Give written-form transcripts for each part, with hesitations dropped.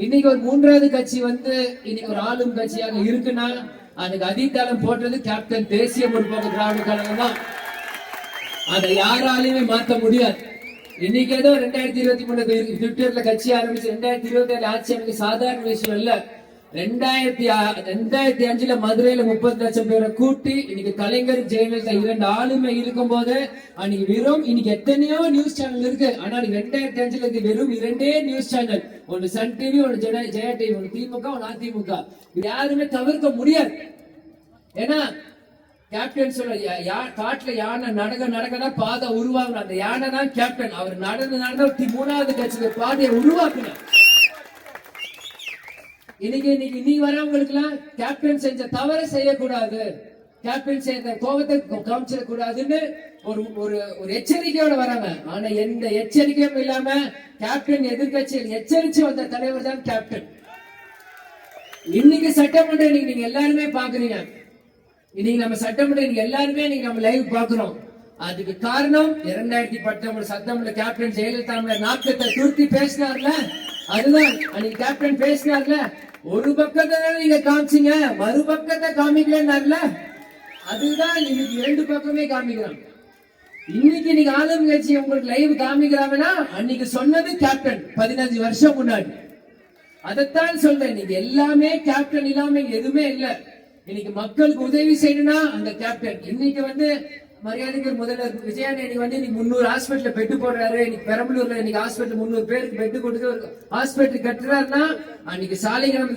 இன்னைக்கு ஒரு மூன்றாவது கட்சி வந்து இன்னைக்கு ஒரு ஆளும் கட்சியாக இருக்குன்னா அதுக்கு அதிகாரம் போட்டது கேப்டன் தேசிய முற்போக்கு திராவிட கழகம் தான். அதை யாராலையுமே மாற்ற முடியாது. இன்னைக்கு ஏதோ 2023 ட்விட்டர்ல கட்சி ஆரம்பிச்சு 2027 ஆட்சி அமைக்க சாதாரண விஷயம் இல்ல. 2005 மதுரையில 30 லட்சம் பேரை கூட்டி இன்னைக்கு கலைஞர் ஜெயலலிதா 2 ஆளுமை இருக்கும் போது அன்னைக்கு வெறும் இன்னைக்கு எத்தனையோ நியூஸ் சேனல் இருக்கு. ஆனா 2005 வெறும் 2 நியூஸ் சேனல், ஒன்னு சன் டிவி, ஒன்னு ஜெயா டிவி, ஒன்னு திமுக, ஒன்னு அதிமுக. யாருமே தவிர்க்க முடியாது. ஏன்னா கேப்டன் சொல்ல காட்டுல யானை நடக்கதான் பாதை உருவாக்கணும். அந்த யானை தான் கேப்டன். அவர் நடந்து மூணாவது கட்சிக்கு பாதையை உருவாக்கணும். இன்னைக்கு நீ வரவங்களுக்கு எல்லாம் கேப்டன் செஞ்ச தவறு செய்யக்கூடாது, கேப்டன் செய்த கோபத்தை காமிச்சிடக்கூடாதுன்னு ஒரு எச்சரிக்கையோட வராங்க. ஆனா எந்த எச்சரிக்கையும் இல்லாம கேப்டன் எதிர்கட்சியில் எச்சரிச்சு வந்த தலைவர் தான் கேப்டன். இன்னைக்கு சட்டமன்றம் நீங்க எல்லாருமே பாக்குறீங்க. இன்னைக்கு நம்ம சட்டமன்றம் இன்னைக்கு எல்லாருமே நம்ம லைவ் பாக்குறோம். அதுக்கு காரணம் 2019 சட்டமன்ற கேப்டன் ஜெயலலிதா நாக்கத்தை துருத்தி பேசினார்ல, அதுதான் அன்னைக்கு கேப்டன் பேசினார்ல. ஒரு பக்கத்தை நீங்க காமிச்சீங்க, மறுபக்கத்தை காமிக்கலன்னார்ல, அதுதான் இன்னைக்கு 2 பக்கமே காமிக்கிறாங்க. இன்னைக்கு நீங்க ஆளும் கட்சி உங்களுக்கு லைவ் காமிக்கிறாங்கன்னா அன்னைக்கு சொன்னது கேப்டன் 15 வருஷம் முன்னாடி. அதைத்தான் சொல்றேன். நீங்க எல்லாமே கேப்டன் இல்லாம எதுவுமே இல்லை. இன்னைக்கு மக்களுக்கு உதவி செய்யணும்னா அந்த கேப்டன். இன்னைக்கு வந்து மரியாதைக்கு முதல்வர் விஜயானி வந்து இன்னைக்கு 300 ஹாஸ்பிட்டல் பெட்டு போடுறாரு. இன்னைக்கு பெரம்பலூர்ல இன்னைக்கு ஹாஸ்பிட்டல் 300 பேருக்கு பெட்டு கொடுத்து ஒரு ஹாஸ்பிட்டல் கட்டுறாருன்னா அன்னைக்கு சாலைகிராம்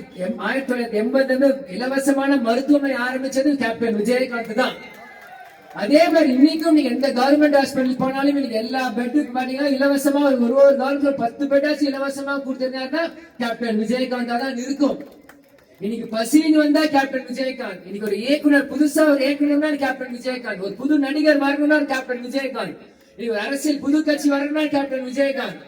1980 இலவசமான மருத்துவமனை ஆரம்பிச்சது கேப்டன் விஜயகாந்த் தான். அதே மாதிரி இன்னைக்கும் நீங்க எந்த கவர்மெண்ட் ஹாஸ்பிட்டல் போனாலும் இன்னைக்கு எல்லா பெட்டுக்கு பாத்தீங்கன்னா இலவசமா ஒரு கவர்மெண்ட் 10 பெட்டாச்சும் இலவசமா கொடுத்திருந்தா கேப்டன் விஜயகாந்தா தான் இருக்கும். இன்னைக்கு பசின்னு வந்தா கேப்டன் விஜயகாந்த். இன்னைக்கு ஒரு இயக்குனர் புதுசா ஒரு இயக்குனர் தான் கேப்டன் விஜயகாந்த். ஒரு புது நடிகர் வரணும்னா கேப்டன் விஜயகாந்த். இன்னைக்கு ஒரு அரசியல் புது கட்சி வரணும்னா கேப்டன் விஜயகாந்த்.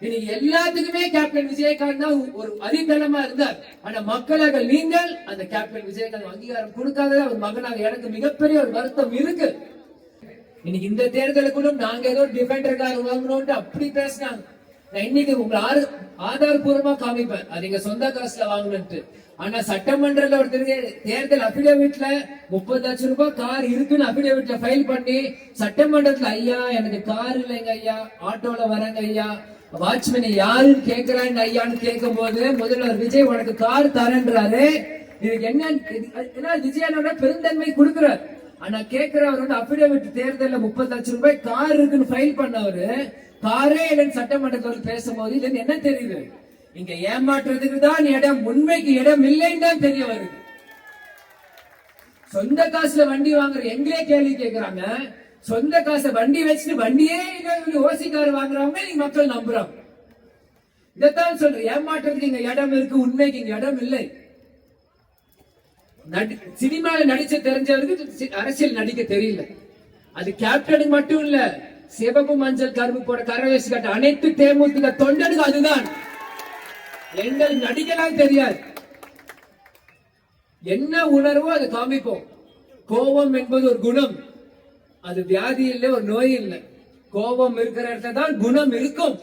இன்னைக்கு எல்லாத்துக்குமே கேப்டன் விஜயகாந்த் தான் ஒரு அதிதளமா இருந்தார். ஆனா மக்களாக நீங்கள் அந்த கேப்டன் விஜயகாந்த் அங்கீகாரம் கொடுக்காத ஒரு மகனாக எனக்கு மிகப்பெரிய ஒரு வருத்தம் இருக்கு. இன்னைக்கு இந்த தேர்தலுக்குள்ள நாங்க ஏதோ டிஃபெண்டர் கார் வாங்கணும்னு அப்படி பேசினாங்க. நான் இன்னைக்கு உங்களை ஆதாரபூர்வமா காமிப்பேன், அது எங்க சொந்த காசுல வாங்கணும்ட்டு. ஆனா சட்டமன்றத்துல ஒருத்தருக்கு தேர்தல் அபிடேவிட்ல 30 லட்சம் ரூபாய் கார் இருக்குன்னு அபிடேவிட்ல ஃபைல் பண்ணி சட்டமன்றத்துல ஐயா எனக்கு கார் இல்லைங்க ஐயா, ஆட்டோல வரங்க ஐயா, வாட்ச்மேன் யாருன்னு கேட்கிறாங்க ஐயான்னு கேட்கும் போது முதல்வர் விஜய் உனக்கு கார் தரேன்றாரு. இதுக்கு என்ன விஜயனோட பெருந்தன்மை கொடுக்கிறார். ஆனா கேட்கிறவர் வந்து அபிடேவிட் தேர்தல்ல 30 லட்சம் ரூபாய் கார் இருக்குன்னு ஃபைல் பண்ணவரு காரே இல்லைன்னு சட்டமன்றத்தில் பேசும்போது இதுல என்ன தெரியுது? இங்க ஏமாற்றுறதுக்கு தான் இடம், உண்மைக்கு இடம் இல்லைன்னு தான் தெரிய வருது. சொந்த காசுல வண்டி வாங்குற எங்களே கேள்வி கேட்கிறாங்க. சொந்த காசை வண்டி வச்சுட்டு வண்டியே ஓசிக்காரு வாங்குறவங்க நீங்க மக்கள் நம்புறாங்க. இதைத்தான் சொல்றேன், ஏமாற்றுறதுக்கு இங்க இடம் இருக்கு, உண்மைக்கு இங்க இடம் இல்லை. சினிமாவில் நடிச்ச தெரிஞ்சவருக்கு அரசியல் நடிக்க தெரியல. அது கேப்டனுக்கு மட்டும் இல்ல, சிவப்பு மஞ்சள் கருப்பு போட கரவேசி கட்ட அனைத்து தேமுதிக தொண்டனுக்கு அதுதான். எங்கள் நடிக்கலாம் தெரியாது. என்ன உணர்வோ அதை காமிப்போம். கோபம் என்பது ஒரு குணம், அது வியாதி இல்லை, ஒரு நோய் இல்லை. கோபம் இருக்கிற இடத்துல தான் குணம் இருக்கும்.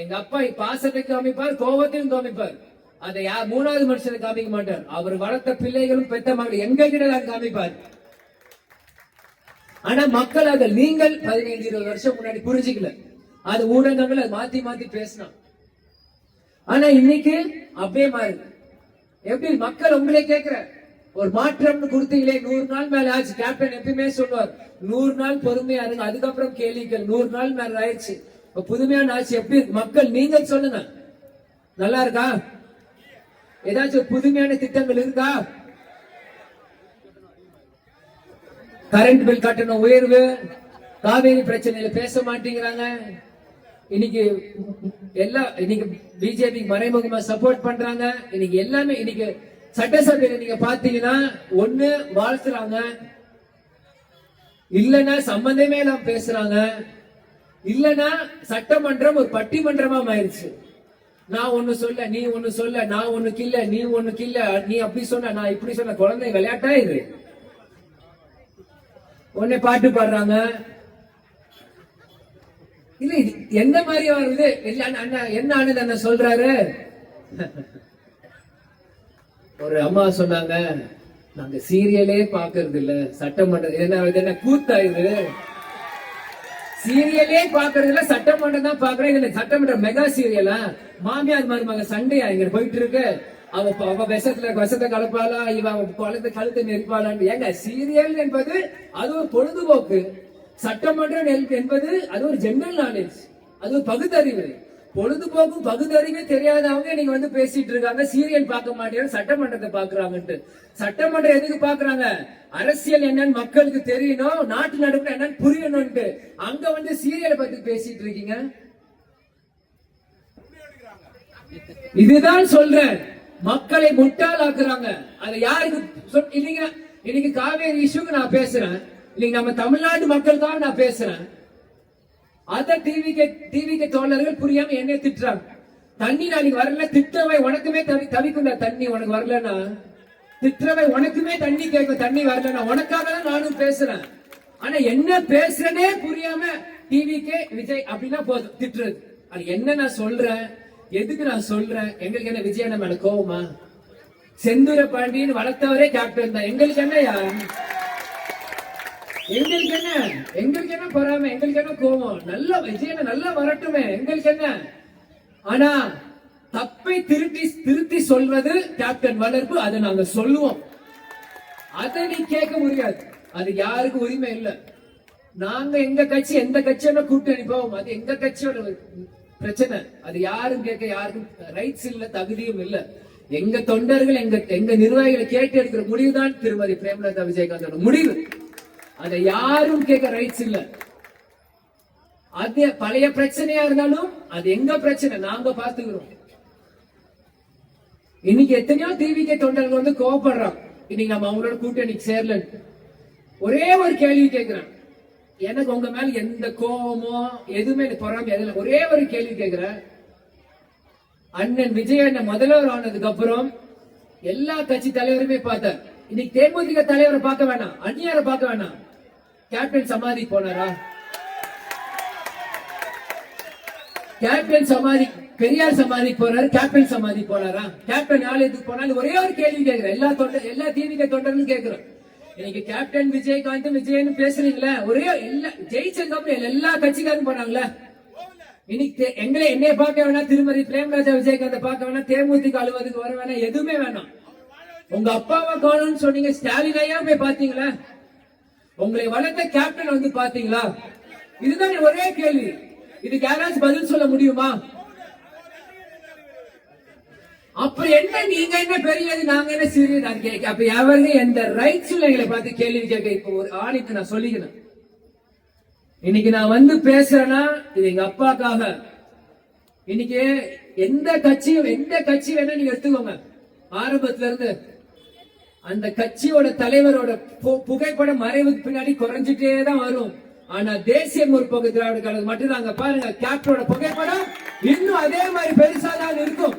எங்க அப்பா பாசத்தை காமிப்பார், கோபத்தையும் காமிப்பார். அதை மூணாவது மனுஷனை காமிக்க மாட்டார். அவர் வளர்த்த பிள்ளைகளும் பெத்த மகள் எங்க கிட்ட காமிப்பார். ஆனா மக்கள் அதை நீங்கள் 15-20 வருஷம் முன்னாடி புரிஞ்சுக்கல. அது ஊடகங்கள் அது மாத்தி மாத்தி பேசினா. ஆனா இன்னைக்கு அப்படியே மாறி எப்படி மக்கள் உங்களே கேட்கிற ஒரு மாற்றம்னு கொடுத்தீங்களே, 100 நாள் மேல ஆச்சு. கேப்டன் எப்பயுமே சொல்லுவார் 100 நாள் பொறுமையா இருங்க, அதுக்கப்புறம் கேள்விகள். 100 நாள் மேல ஆயிடுச்சு, புதுமையான ஆட்சி எப்படி மக்கள் நீங்கள் சொல்லுங்க. நல்லா இருக்கா? ஏதாச்சும் புதுமையான திட்டங்கள் இருக்கா? கரண்ட் பில் கட்டணம் உயர்வு, காவேரி பிரச்சனையில பேச மாட்டேங்கிறாங்க. இன்னைக்கு பிஜேபி மறைமுகமா சப்போர்ட் பண்றாங்க. இன்னைக்கு எல்லாமே இன்னைக்கு சட்டசபையில நீங்க பாத்தீங்கன்னா ஒண்ணு வாழ்த்துறாங்க, இல்லன்னா சம்பந்தமே எல்லாம் பேசுறாங்க, இல்லன்னா சட்டமன்றம் ஒரு பட்டிமன்றமா ஆயிடுச்சு. நான் ஒண்ணு சொல்ல, நீ ஒண்ணு சொல்ல, நான் ஒண்ணு கில்ல, நீ ஒண்ணு கில்ல, நீ அப்படி சொன்ன, நான் இப்படி சொன்ன. குழந்தை விளையாட்டா இது? உடனே பாட்டு பாடுறாங்க. இல்ல இது எந்த மாதிரி வருது? என்ன ஆனது சொல்றாரு, ஒரு அம்மா சொன்னாங்க, நாங்க சீரியலே பாக்குறது இல்ல, சட்டமன்றம் என்ன கூத்தா இது, சீரியலே பாக்குறது இல்ல, சட்டமன்றம் தான் பாக்குறேன், இதுல சட்டமன்ற மெகா சீரியலா, மாமியார் மருமக சண்டையா இங்க போயிட்டு இருக்கு, அவ விஷத்தை கலப்பாளா, இவ கழுத்தை நெருப்பாளான்னு. ஏங்க, சீரியல் என்பது அது ஒரு பொழுதுபோக்கு, சட்டமன்றம் என்பது அது ஒரு ஜெனரல் நாலேஜ், அது ஒரு பகுத்தறிவு. பொழுதுபோக்கும் பகுத்தறிவே தெரியாதவங்க நீங்க வந்து பேசிட்டு இருக்காங்க, சீரியல் பார்க்க மாட்டேங்க, சட்டமன்றத்தை பாக்குறாங்கன்ட்டு. சட்டமன்றம் எதுக்கு பாக்குறாங்க? அரசியல் என்னன்னு மக்களுக்கு தெரியணும், நாட்டு நடப்பு என்னன்னு புரியணும்ட்டு. அங்க வந்து சீரியலை பத்தி பேசிட்டு இருக்கீங்க. இதுதான் சொல்றேன், மக்களை முட்டாளாக்குறாங்க. அது யாருக்கு இன்னைக்கு காவேரி இஷ்யூக்கு நான் பேசுறேன், இன்னைக்கு நம்ம தமிழ்நாட்டு மக்களுக்காக நான் பேசுறேன். அத டிவிக்கு தோழர்கள் புரியாம என்னை திட்டுறாங்க. தண்ணி நாளைக்கு வரல, திட்டவை உனக்குமே தவிக்கும், தண்ணி உனக்கு வரலன்னா திட்டவை உனக்குமே தண்ணி கேட்கும், தண்ணி வரலன்னா உனக்காக தான் நானும் பேசுறேன். ஆனா என்ன பேசுறனே புரியாம டிவிக்கே விஜய் அப்படின்னா போதும் திட்டுறது. அது என்ன நான் சொல்றேன், எதுக்கு நான் சொல்றேன்? எங்களுக்கு என்ன விஜய் நம்ம மேல கோவமா? செந்தூர பாண்டியன் வளர்த்தவரே கேப்டன் தான். எங்களுக்கு என்னையா, எங்களுக்கு என்ன பொறாம, எங்களுக்கு என்ன கோபம்? நல்ல விஜயனை நல்லா வரட்டுமே, எங்களுக்கு என்ன? ஆனா தப்பை திருத்தி சொல்வது கேப்டன் வளர்ப்பு, அதை நாங்க சொல்லுவோம். அதை நீ கேட்க முடியாது, அது யாருக்கும் உரிமை இல்ல. நாங்க எங்க கட்சி எந்த கட்சியோட கூட்டணி போவோம், அது எங்க கட்சியோட பிரச்சனை. அது யாரும் கேட்க யாருக்கும் ரைட்ஸ் இல்ல, தகுதியும் இல்ல. எங்க தொண்டர்கள் எங்க நிர்வாகிகளை கேட்டு எடுக்கிற முடிவுதான் திருமதி பிரேமலதா விஜயகாந்தோட முடிவு. அதை யாரும் கேட்க ரைட்ஸ் இல்ல. அது பழைய பிரச்சனையா இருந்தாலும் அது எங்க பிரச்சனை, நாங்க பாத்துக்கிறோம். இன்னைக்கு எத்தனையோ டிவிகே தொண்டர்கள் வந்து கோவப்படுறாங்க, இன்னைக்கு நம்ம அவங்களோட கூட்டணிக்கு சேரல. ஒரே ஒரு கேள்வி கேட்கிறேன், எனக்கு உங்க மேல எந்த கோபமோ எதுவுமே பொறாம எதுல, ஒரே ஒரு கேள்வி கேட்கிறேன். அண்ணன் விஜய் அண்ணன் முதல்வர் ஆனதுக்கு அப்புறம் எல்லா கட்சி தலைவருமே பார்த்தார். இன்னைக்கு தேமுதிக தலைவரை பார்க்க வேணாம், அந்நியாரை பார்க்க வேணாம். கேப்டன் சமாதி போனாரா? கேப்டன் சமாதி, பெரியார் சமாதி போனாரு, கேப்டன் சமாதி போனாரா? கேப்டன் ஆலயத்துக்கு போனாலும் ஒரே ஒரு கேள்வி கேட்கிறேன், எல்லா டிவிகே தொண்டர்களும் கேட்கிறோம். இன்னைக்கு கேப்டன் விஜயகாந்த் விஜயன்னு பேசுறீங்களா? ஒரே ஜெயிச்சதுக்கு அப்புறம் எல்லா கட்சிக்காரும் போனாங்களா? இன்னைக்கு என்னைய பார்க்க வேணாம், திருமதி பிரேமராஜா விஜயகாந்த் பார்க்க வேணாம், தேமுதிக அலுவலகத்துக்கு வர வேணாம், எதுவுமே வேணாம். உங்க அப்பாவை காணும்னு சொன்னீங்க, ஸ்டாலின் ஐயா போய் பாத்தீங்களா? உங்களை வளர்த்த கேப்டன் வந்து பாத்தீங்களா? இதுதான் ஒரே கேள்வி. இதுக்கு யாராச்சும் பதில் சொல்ல முடியுமா? அப்புறம் என்ன, நீங்க என்ன பெரியது, நாங்க என்ன சிறியது கேட்க? அப்ப எவருக்கு எந்த ரைட்ஸ் எங்களை பார்த்து கேள்வி கேட்க? இப்போ ஒரு ஆணைக்கு நான் சொல்லிக்கிறேன், இன்னைக்கு நான் வந்து பேசுறேன்னா இது எங்க அப்பாக்காக. இன்னைக்கு எந்த கட்சி வேணா நீங்க எடுத்துக்கோங்க, ஆரம்பத்துல இருந்து அந்த கட்சியோட தலைவரோட புகைப்படம் மறைவுக்கு பின்னாடி குறைஞ்சிட்டே தான் வரும். ஆனா தேசிய முற்போக்கு திராவிட கழகம் மட்டும் நாங்க பாருங்க, கேப்டனோட புகைப்படம் இன்னும் அதே மாதிரி பெருசா தான் இருக்கும்.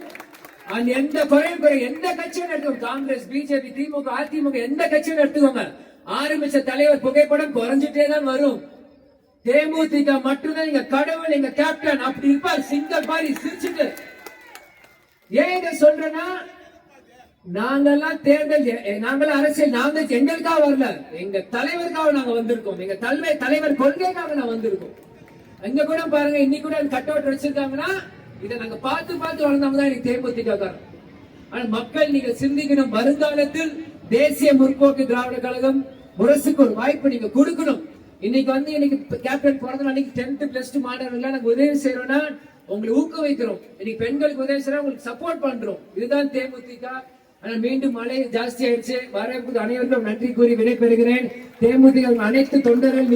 அந்த எந்த குறையும் எந்த கட்சியும் எடுத்துக்கோங்க, காங்கிரஸ், பிஜேபி, திமுக, அதிமுக, எந்த கட்சியும் எடுத்துக்கோங்க, ஆரம்பிச்ச தலைவர் புகைப்படம் குறைஞ்சிட்டே தான் வரும். தேமுதிக மட்டும்தான் எங்க கடவுள், எங்க கேப்டன் அப்படி இருப்பார், சிங்கர் மாதிரி சிரிச்சுட்டு. ஏன் இதை சொல்றேன்னா, நாங்கெல்லாம் தேர்தல், நாங்கெல்லாம் அரசியல், நாங்க எங்களுக்காக வரல, எங்க தலைவருக்காக நாங்க வந்திருக்கோம், எங்க தலைவர் கொள்கைக்காக நான் வந்திருக்கோம். அங்க கூட பாருங்க, இன்னைக்கு கூட கட் அவுட் வச்சிருக்காங்கன்னா இதை நாங்க பார்த்து வளர்ந்தவங்க தான் எனக்கு தேமுதிக. ஆனா மக்கள் நீங்க சிந்திக்கணும், வருங்காலத்தில் தேசிய முற்போக்கு திராவிட கழகம் முரசுக்கு ஒரு வாய்ப்பு நீங்க கொடுக்கணும். இன்னைக்கு கேப்டன் பிறந்த அன்னைக்கு 10th + 2 மாணவர்கள் நாங்க உதவி செய்யறோம்னா உங்களை ஊக்குவிக்கிறோம். இன்னைக்கு பெண்களுக்கு உதவி செய்யறோம், உங்களுக்கு சப்போர்ட் பண்றோம். இதுதான் தேமுதிக. ஆனால் மீண்டும் மழை ஜாஸ்தி ஆயிடுச்சு. வரவேற்பு அனைவருக்கும் நன்றி கூறி விடைபெறுகிறேன். தேமுதிக அனைத்து தொண்டர்கள்